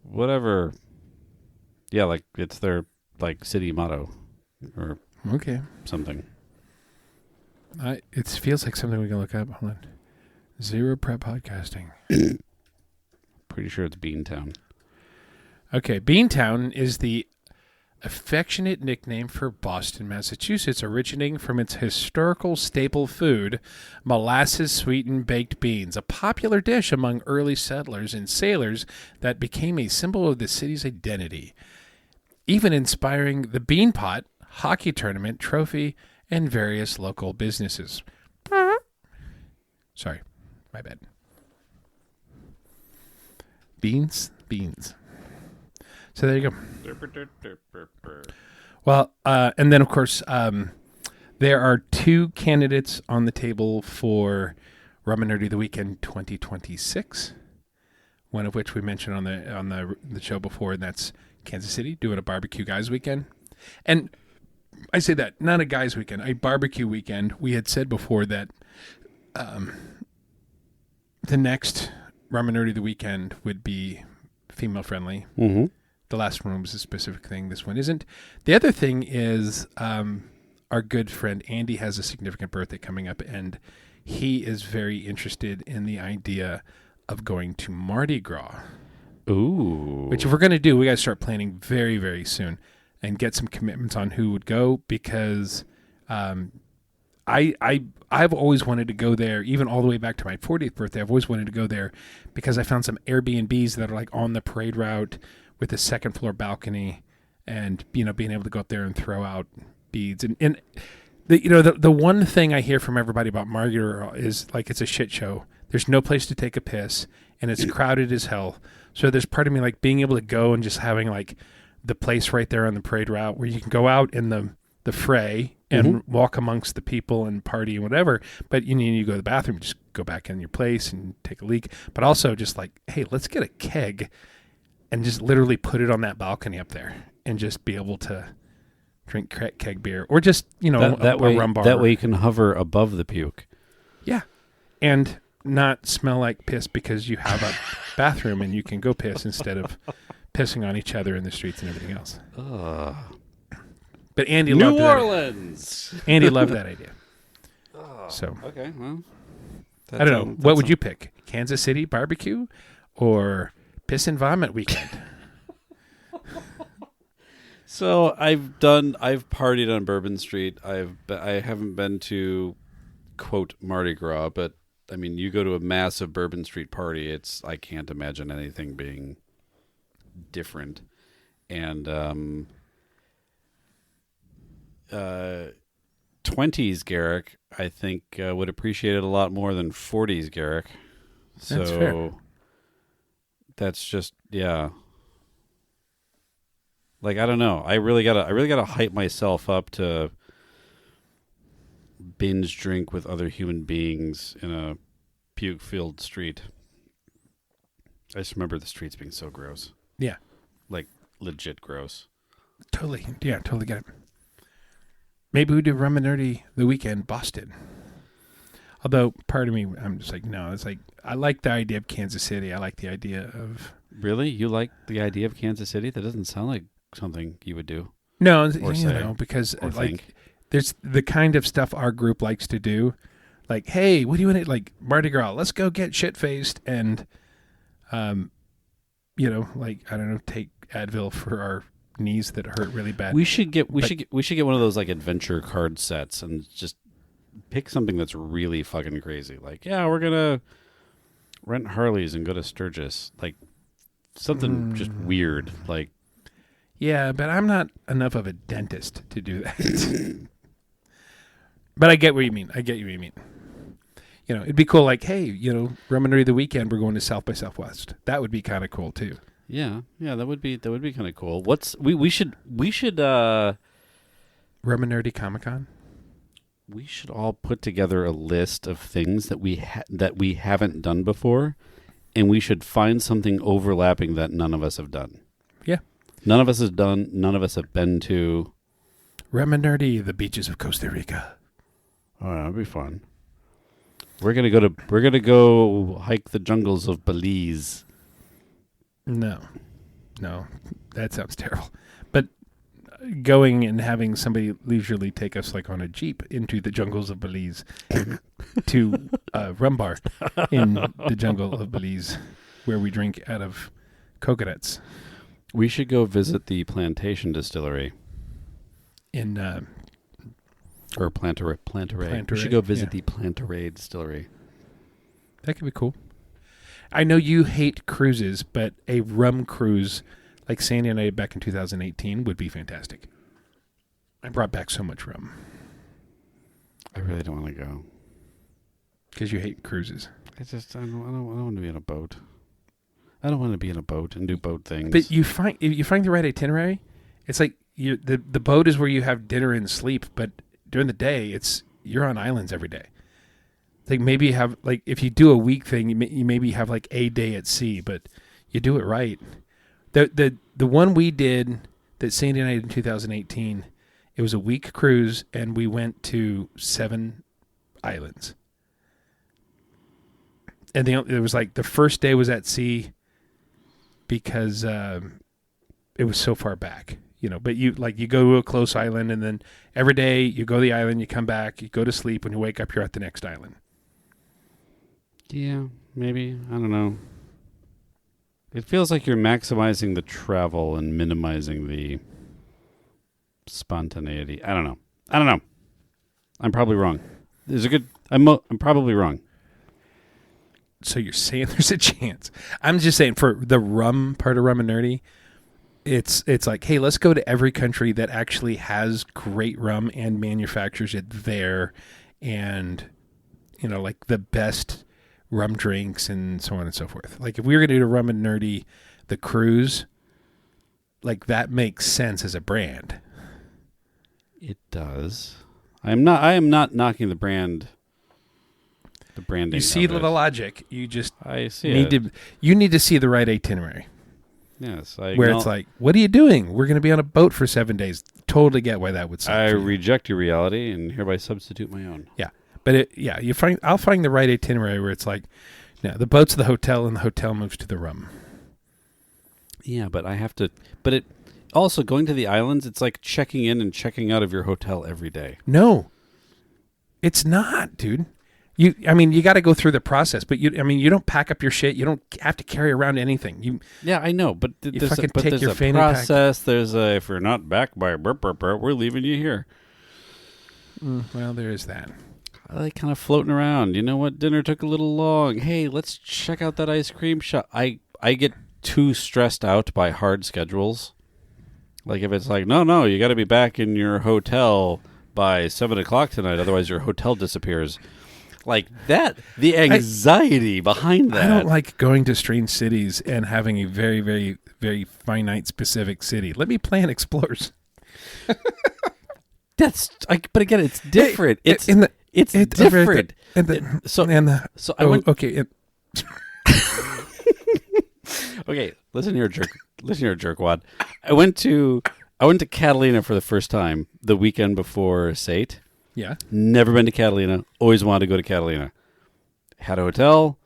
whatever. Yeah, like it's their like city motto or Okay. something. It feels like something we can look up. Hold on. Zero prep podcasting. Pretty sure it's Beantown. Okay, Beantown is the affectionate nickname for Boston, Massachusetts, originating from its historical staple food, molasses-sweetened baked beans, a popular dish among early settlers and sailors that became a symbol of the city's identity, even inspiring the Bean Pot, hockey tournament, trophy, and various local businesses. Sorry, my bad. Beans. So there you go. Well, and then, of course, there are 2 candidates on the table for Rum Nerdy the Weekend 2026, one of which we mentioned on the show before, and that's Kansas City, doing a barbecue guys weekend. And I say that, not a guys weekend, a barbecue weekend. We had said before that the next Rum Nerdy the Weekend would be female-friendly. Mm-hmm. The last one was a specific thing. This one isn't. The other thing is our good friend Andy has a significant birthday coming up, and he is very interested in the idea of going to Mardi Gras. Ooh. Which if we're going to do, we got to start planning very, very soon and get some commitments on who would go, because I've always wanted to go there, even all the way back to my 40th birthday. I've always wanted to go there because I found some Airbnbs that are like on the parade route with a second floor balcony, and being able to go up there and throw out beads. And the one thing I hear from everybody about Mardi Gras is like it's a shit show. There's no place to take a piss, and it's crowded as hell. So there's part of me like being able to go and just having like the place right there on the parade route where you can go out in the fray and walk amongst the people and party and whatever. But you need to go to the bathroom, just go back in your place and take a leak. But also just like, hey, let's get a keg and just literally put it on that balcony up there and just be able to drink keg beer or just, a rum bar. That way you can hover above the puke. Yeah. And not smell like piss because you have a bathroom and you can go piss instead of pissing on each other in the streets and everything else. But Andy loved New Orleans. Andy loved that idea. So Okay, well. I don't know. What would you pick? Kansas City barbecue or piss and vomit weekend? So I've partied on Bourbon Street. I haven't been to quote Mardi Gras, but I mean, you go to a massive Bourbon Street party. I can't imagine anything being different. And 20s Garrick, I think, would appreciate it a lot more than 40s Garrick. So that's fair. That's just, yeah. Like, I don't know. I really gotta hype myself up to binge drink with other human beings in a puke-filled street. I just remember the streets being so gross. Yeah. Like, legit gross. Totally. Yeah, totally get it. Maybe we do Rum Nerdy the Weekend, Boston. Although, part of me, I'm just like, no. It's like, I like the idea of Kansas City. I like the idea of... Really? You like the idea of Kansas City? That doesn't sound like something you would do. No, or say, because or like think. there's the kind of stuff our group likes to do. Like, hey, what do you want to, like, Mardi Gras, let's go get shit-faced and, like, I don't know, take Advil for our knees that hurt really bad. We should get one of those, like, adventure card sets and just pick something that's really fucking crazy. Like, yeah, we're gonna rent Harleys and go to Sturgis. Like, something just weird. Like, yeah, but I'm not enough of a dentist to do that. But I get what you mean. It'd be cool. Like, hey, Rum Nerdy the Weekend, we're going to South by Southwest. That would be kind of cool too. Yeah, that would be kind of cool. We should Rum Nerdy Comic-Con. We should all put together a list of things that we haven't done before, and we should find something overlapping that none of us have done. Yeah, none of us has done. None of us have been to. Rum Nerdy, the beaches of Costa Rica. Oh, that'd be fun. We're gonna go hike the jungles of Belize. No, that sounds terrible. But going and having somebody leisurely take us like on a Jeep into the jungles of Belize to a rum bar in the jungle of Belize where we drink out of coconuts. We should go visit the Plantation Distillery. In or Plantaray. We should go visit the Plantaray Distillery. That could be cool. I know you hate cruises, but a rum cruise like Sandy and I back in 2018 would be fantastic. I brought back so much rum. I really don't want to go. Because you hate cruises. I don't want to be in a boat. I don't want to be in a boat and do boat things. But if you find the right itinerary, it's like the boat is where you have dinner and sleep, but during the day, you're on islands every day. Like maybe you have, like, if you do a week thing, you maybe have like a day at sea, but you do it right. The one we did that Sandy and I did in 2018, it was a week cruise and we went to 7 islands. And it was like the first day was at sea because it was so far back. But you go to a close island and then every day you go to the island, you come back, you go to sleep, when you wake up, you're at the next island. Yeah, maybe. I don't know. It feels like you're maximizing the travel and minimizing the spontaneity. I don't know. I'm probably wrong. I'm probably wrong. So you're saying there's a chance. I'm just saying for the rum part of Rum and Nerdy, it's like, hey, let's go to every country that actually has great rum and manufactures it there, and like the best rum drinks and so on and so forth. Like if we were going to do a Rum and Nerdy, the cruise, like that makes sense as a brand. It does. I am not knocking the branding. You see the logic. You just I see you need to see the right itinerary. Yes, where it's like, what are you doing? We're going to be on a boat for 7 days. Totally get why that would suck. I reject your reality and hereby substitute my own. Yeah, but I'll find the right itinerary where it's like, no, the boat's the hotel and the hotel moves to the rum. Yeah, but I have to. But it also going to the islands. It's like checking in and checking out of your hotel every day. No, it's not, dude. You got to go through the process, but you don't pack up your shit. You don't have to carry around anything. Yeah, I know, but there's fucking take there's your a fanny process. There's a, if you're not back by we're leaving you here. Well, there is that. I like kind of floating around. You know what? Dinner took a little long. Hey, let's check out that ice cream shop. I get too stressed out by hard schedules. Like if it's like, no, you got to be back in your hotel by 7:00 tonight, otherwise your hotel disappears. Like that, the anxiety behind that. I don't like going to strange cities and having a very, very, very finite specific city. Let me plan explores. But again, it's different. It's different. Okay, listen here, jerkwad. I went to Catalina for the first time the weekend before Sate. Yeah. Never been to Catalina. Always wanted to go to Catalina. Had a hotel.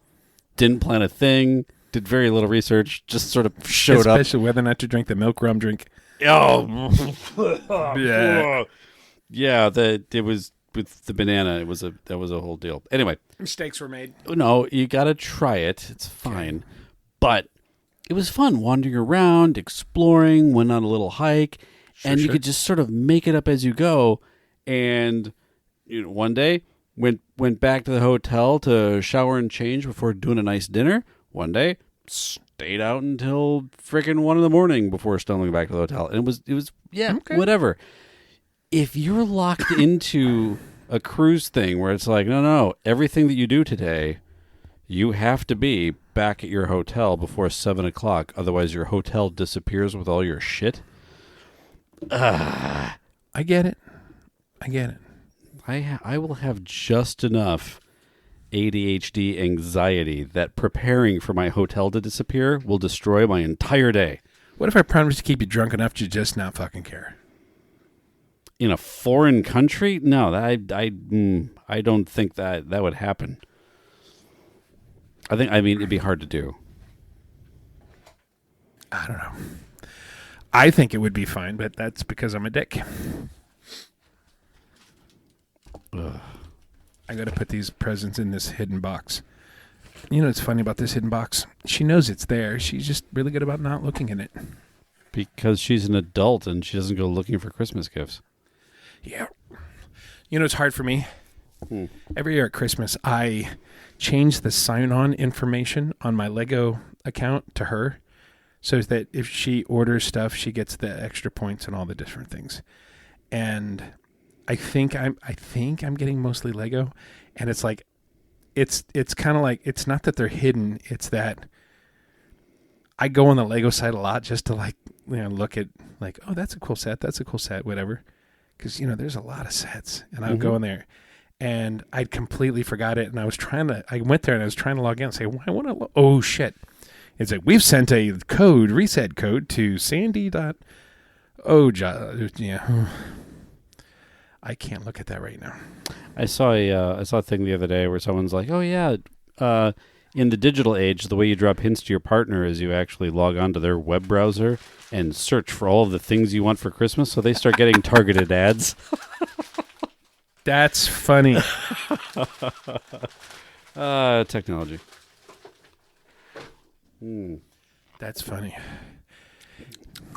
Didn't plan a thing. Did very little research. Just sort of showed up. Especially whether or not to drink the milk rum drink. Oh. Yeah. It was with the banana. That was a whole deal. Anyway. Mistakes were made. No, you got to try it. It's fine. Okay. But it was fun wandering around, exploring, went on a little hike, and you could just sort of make it up as you go. And one day went back to the hotel to shower and change before doing a nice dinner. One day stayed out until frickin' 1 a.m. before stumbling back to the hotel. And it was whatever. If you're locked into a cruise thing where it's like, no, everything that you do today, you have to be back at your hotel before 7:00. Otherwise your hotel disappears with all your shit. I get it. I will have just enough ADHD anxiety that preparing for my hotel to disappear will destroy my entire day. What if I promise to keep you drunk enough to just not fucking care? In a foreign country? No, I don't think that would happen. It'd be hard to do. I don't know. I think it would be fine, but that's because I'm a dick. Ugh. I got to put these presents in this hidden box. You know what's funny about this hidden box? She knows it's there. She's just really good about not looking in it. Because she's an adult and she doesn't go looking for Christmas gifts. Yeah. You know, it's hard for me. Every year at Christmas, I change the sign-on information on my Lego account to her so that if she orders stuff, she gets the extra points and all the different things. And I think I'm getting mostly Lego, and it's like it's kind of like, it's not that they're hidden, it's that I go on the Lego site a lot just to look at oh, that's a cool set, whatever, because there's a lot of sets, and I would go in there and I'd completely forgot it, and I went there and I was trying to log in and say, well, I want to oh shit, it's like, we've sent a reset code to Sandy. Yeah. I can't look at that right now. I saw a thing the other day where someone's like, "Oh yeah, in the digital age, the way you drop hints to your partner is you actually log onto their web browser and search for all of the things you want for Christmas, so they start getting targeted ads." That's funny. Technology. That's funny.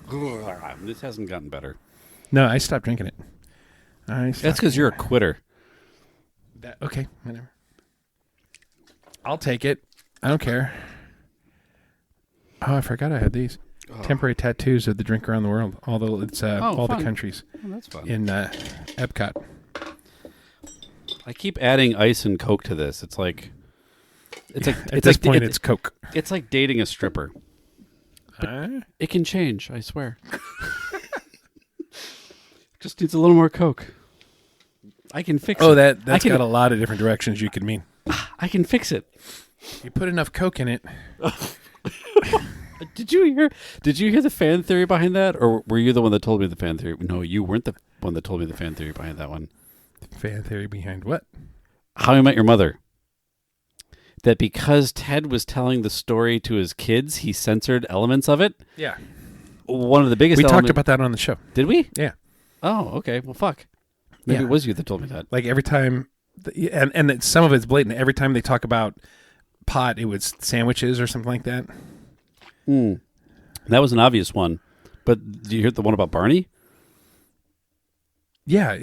This hasn't gotten better. No, I stopped drinking it. That's because you're a quitter. Okay, whatever. I'll take it. I don't care. Oh, I forgot I had these. Temporary tattoos of the drink around the world. Although it's all fun. the countries. Oh, that's fun. In Epcot. I keep adding ice and Coke to this. It's like It's like At this point, it's Coke. It's like dating a stripper. But it can change, I swear. Just needs a little more Coke. I can fix it. Oh, that's got a lot of different directions you could mean. I can fix it. You put enough Coke in it. Did you hear the fan theory behind that? Or were you the one that told me the fan theory? No, you weren't the one that told me the fan theory behind that one. Fan theory behind what? How I Met Your Mother. That because Ted was telling the story to his kids, he censored elements of it. Yeah. One of the biggest We talked about that on the show. Did we? Yeah. Oh, okay. Well, fuck. Maybe it was you that told me that. Like every time, and some of it's blatant. Every time they talk about pot, it was sandwiches or something like that. That was an obvious one. But do you hear the one about Barney? Yeah,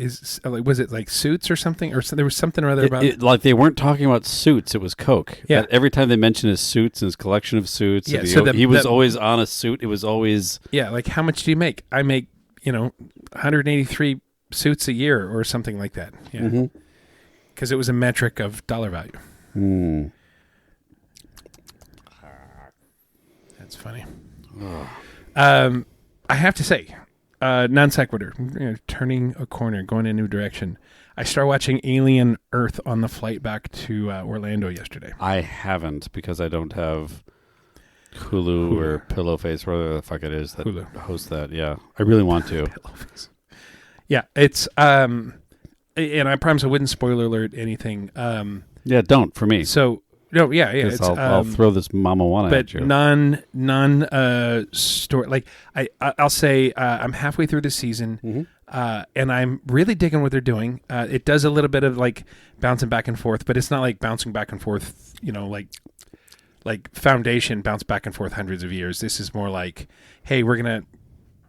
was it like Suits or something? Or there was something or other about like they weren't talking about Suits, it was Coke. Yeah. But every time they mentioned his suits and his collection of suits, Yeah, he was always on a suit. It was always... Yeah, like how much do you make? I make, 183 suits a year or something like that. Yeah. Because it was a metric of dollar value. That's funny. I have to say, non sequitur, turning a corner, going in a new direction. I started watching Alien Earth on the flight back to Orlando yesterday. I haven't because I don't have Hulu or Pillowface, whatever the fuck it is that hosts that. Yeah, I really want to. Pillowface. Yeah, it's and I promise I wouldn't spoiler alert anything. Yeah, don't for me. So no, yeah, it's I'll throw this Mamajuana at you. But non story. Like I'll say I'm halfway through the season, and I'm really digging what they're doing. It does a little bit of like bouncing back and forth, but it's not like bouncing back and forth. Like Foundation bounced back and forth hundreds of years. This is more like, hey, we're gonna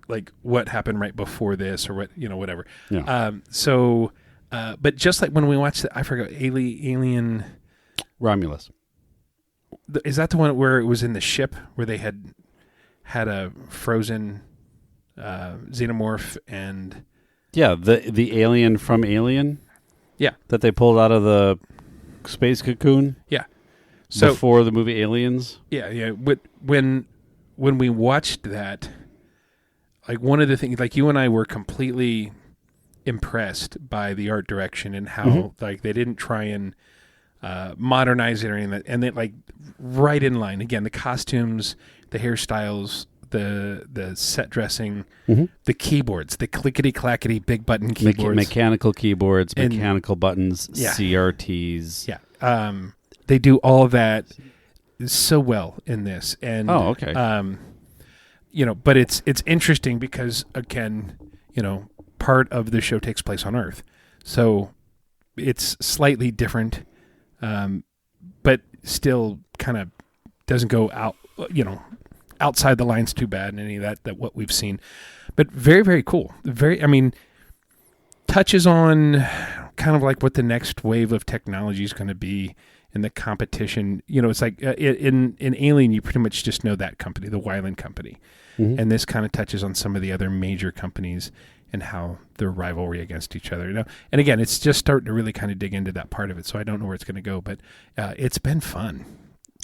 like what happened right before this or what whatever. Yeah. But just like when we watched I forgot Alien. Romulus. Is that the one where it was in the ship where they had a frozen xenomorph and the alien from Alien? Yeah. That they pulled out of the space cocoon? Yeah. So before the movie Aliens? Yeah. When we watched that, like one of the things, like you and I were completely impressed by the art direction and how like they didn't try and modernize it or anything, and then like right in line again, the costumes, the hairstyles, the set dressing, the keyboards, the clickety clackety big button keyboards, mechanical keyboards, and mechanical buttons, CRTs. Yeah, they do all of that so well in this, and okay. But it's interesting because again, part of the show takes place on Earth, so it's slightly different. But still kind of doesn't go out, outside the lines too bad and any of that what we've seen. But very, very cool. Touches on kind of like what the next wave of technology is going to be in the competition. It's like in Alien, you pretty much just know that company, the Wyland company. And this kind of touches on some of the other major companies and how their rivalry against each other. And again, it's just starting to really kind of dig into that part of it. So I don't know where it's going to go, but it's been fun.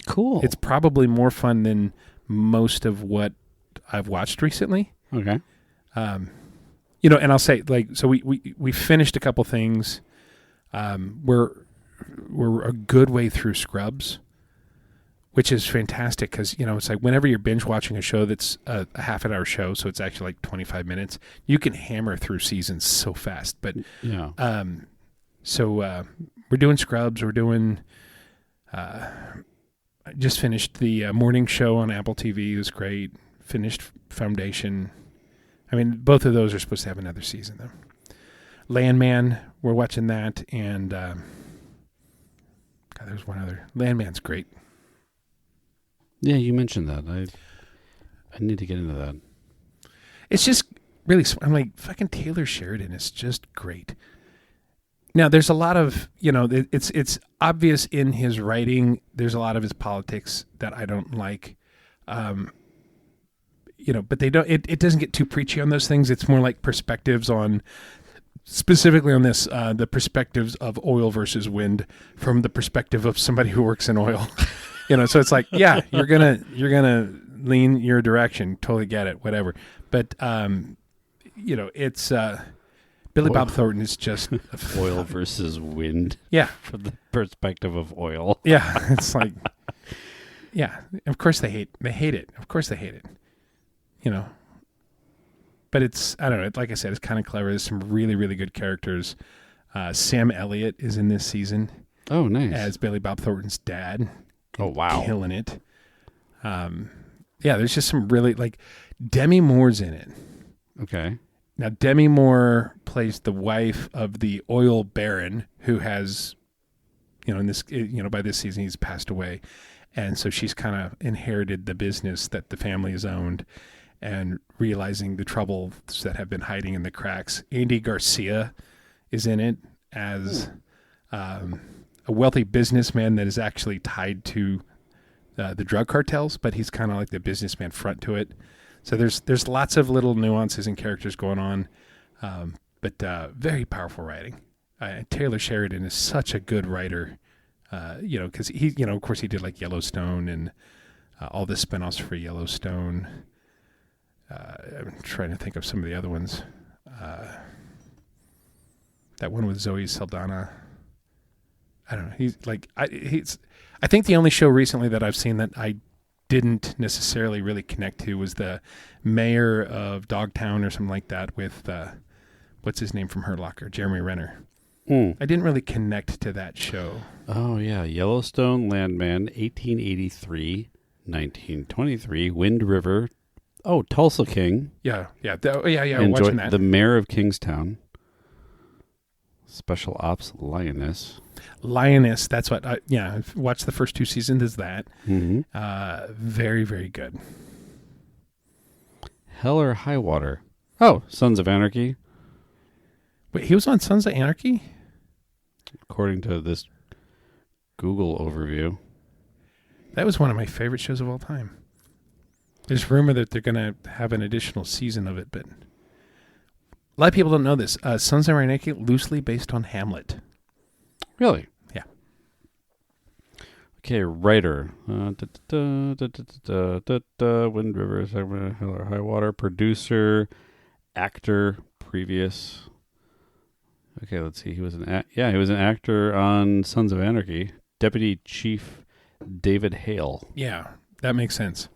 Cool. It's probably more fun than most of what I've watched recently. Okay. And I'll say like, so we finished a couple things. We're a good way through Scrubs, which is fantastic because, it's like whenever you're binge watching a show that's a half an hour show, so it's actually like 25 minutes, you can hammer through seasons so fast. But yeah. So we're doing Scrubs. We're doing. I just finished the morning show on Apple TV. It was great. Finished Foundation. I mean, both of those are supposed to have another season though. Landman, we're watching that, and God, there's one other. Landman's great. Yeah, you mentioned that. I need to get into that. It's just really, I'm like, fucking Taylor Sheridan is just great. Now, there's a lot of, it's obvious in his writing. There's a lot of his politics that I don't like. But they don't, it doesn't get too preachy on those things. It's more like perspectives on specifically on this, the perspectives of oil versus wind from the perspective of somebody who works in oil. So it's like, yeah, you're gonna lean your direction. Totally get it, whatever. But it's Billy Bob Thornton is just Oil versus wind. Yeah, from the perspective of oil. Yeah, it's like, yeah. Of course they hate it. Of course they hate it. But it's, I don't know. Like I said, it's kind of clever. There's some really, really good characters. Sam Elliott is in this season. Oh, nice. As Billy Bob Thornton's dad. Oh, wow. Killing it. There's just some really, Demi Moore's in it. Okay. Now, Demi Moore plays the wife of the oil baron who has, in this, by this season he's passed away. And so she's kind of inherited the business that the family has owned and realizing the troubles that have been hiding in the cracks. Andy Garcia is in it as a wealthy businessman that is actually tied to the drug cartels, but he's kind of like the businessman front to it. So there's lots of little nuances and characters going on, but very powerful writing. Taylor Sheridan is such a good writer, because he, of course he did like Yellowstone and all the spinoffs for Yellowstone. I'm trying to think of some of the other ones. That one with Zoe Saldana. I don't know. I think the only show recently that I've seen that I didn't necessarily really connect to was the mayor of Dogtown or something like that with what's his name from Hurt Locker, Jeremy Renner. I didn't really connect to that show. Oh yeah, Yellowstone Landman, 1883, 1923, Wind River. Oh, Tulsa King. Yeah. Watching that. The Mayor of Kingstown. Special Ops Lioness. That's what. I've watched the first 2 seasons. Is that very, very good. Hell or High Water. Oh, Sons of Anarchy. Wait, he was on Sons of Anarchy? According to this Google overview. That was one of my favorite shows of all time. There's rumor that they're going to have an additional season of it, but a lot of people don't know this. Sons of Anarchy, loosely based on Hamlet. Really? Yeah. Okay, writer. Wind River, Hell or High Water. Producer, actor, previous. Okay, let's see. He was an actor on Sons of Anarchy. Deputy Chief David Hale. Yeah, that makes sense.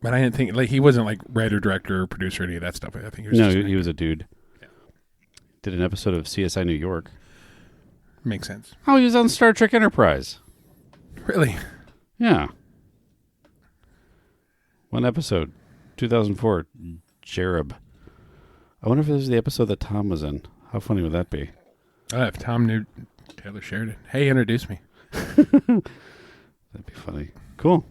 But I didn't think he wasn't like writer, director, or producer, or any of that stuff. I think he was he was a dude. Yeah. Did an episode of CSI New York. Makes sense. Oh, he was on Star Trek Enterprise. Really? Yeah. One episode, 2004, Cherub. I wonder if this is the episode that Tom was in. How funny would that be? If Tom knew Taylor Sheridan. Hey, introduce me. That'd be funny. Cool.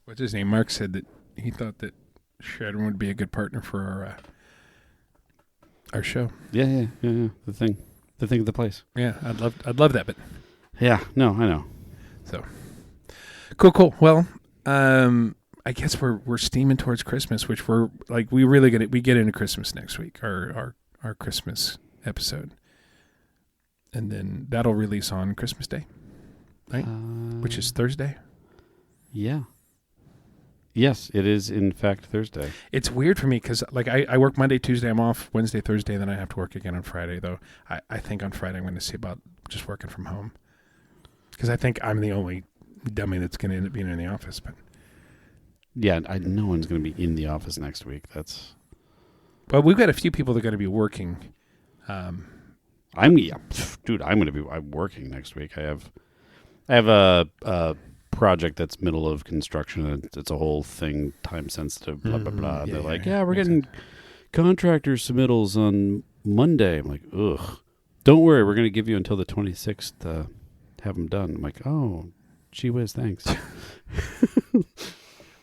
What's his name? Mark said that he thought that Sheridan would be a good partner for our show. Yeah. The thing of the place. Yeah, I'd love that, but yeah, no, I know. So cool. Well, I guess we're steaming towards Christmas, which we get into Christmas next week, our Christmas episode, and then that'll release on Christmas Day, right? Which is Thursday. Yeah. Yes, it is in fact Thursday. It's weird for me because I work Monday, Tuesday, I'm off, Wednesday, Thursday, then I have to work again on Friday, though. I think on Friday I'm going to see about just working from home because I think I'm the only dummy that's going to end up being in the office. But yeah, no one's going to be in the office next week. Well, we've got a few people that are going to be working. I'm working next week. I have a project that's middle of construction, and it's a whole thing, time sensitive, blah blah blah. They're we're getting contractor submittals on Monday. I'm like, ugh, don't worry, we're going to give you until the 26th to have them done. I'm like, oh, gee whiz, thanks.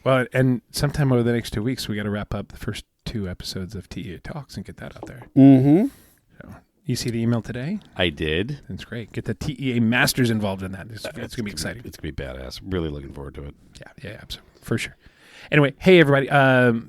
Well, and sometime over the next 2 weeks we got to wrap up the first 2 episodes of TEA Talks and get that out there. So you see the email today? I did. That's great. Get the TEA masters involved in that. It's going to be exciting. It's going to be badass. Really looking forward to it. Yeah, absolutely. For sure. Anyway, hey, everybody.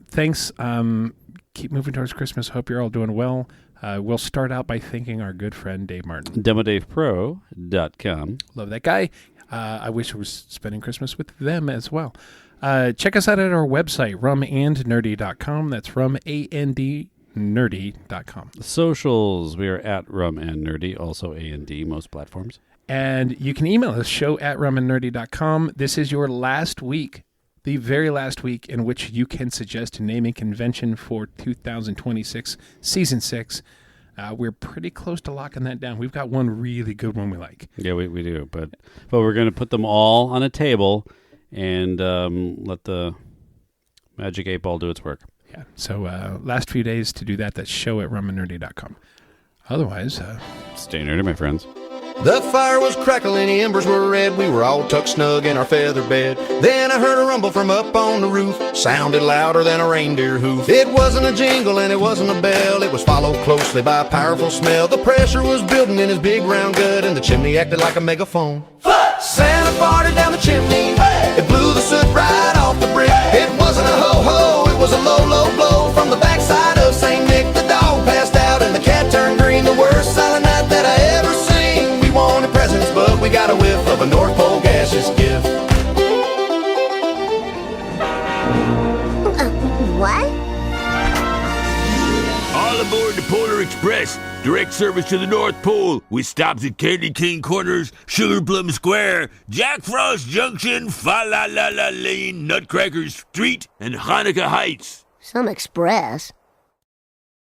Thanks. Keep moving towards Christmas. Hope you're all doing well. We'll start out by thanking our good friend Dave Martin. DemoDavePro.com. Love that guy. I wish I was spending Christmas with them as well. Check us out at our website, rumandnerdy.com. That's rumandnerdy.com. Socials, we are at Rum and Nerdy, also A&D, most platforms. And you can email us, show@rumandnerdy.com. This is your last week, the very last week in which you can suggest a naming convention for 2026 Season 6. We're pretty close to locking that down. We've got one really good one we like. Yeah, we do. But we're going to put them all on a table and let the Magic 8 Ball do its work. Yeah. So last few days to do that. That's show@rumandnerdy.com. Otherwise, stay nerdy, my friends. The fire was crackling, the embers were red. We were all tucked snug in our feather bed. Then I heard a rumble from up on the roof. Sounded louder than a reindeer hoof. It wasn't a jingle and it wasn't a bell. It was followed closely by a powerful smell. The pressure was building in his big round gut, and the chimney acted like a megaphone. Santa farted down the chimney. It blew the soot right off the brick. It wasn't a ho-ho, it was a low, low blow. From the backside of St. Nick, the dog passed out and the cat turned green. The worst silent night that I ever seen. We wanted presents, but we got a whiff of a North Pole gaseous gift. What? All aboard the Polar Express. Direct service to the North Pole with stops at Candy Cane Corners, Sugar Plum Square, Jack Frost Junction, Fa La La La Lane, Nutcracker Street, and Hanukkah Heights. Some express.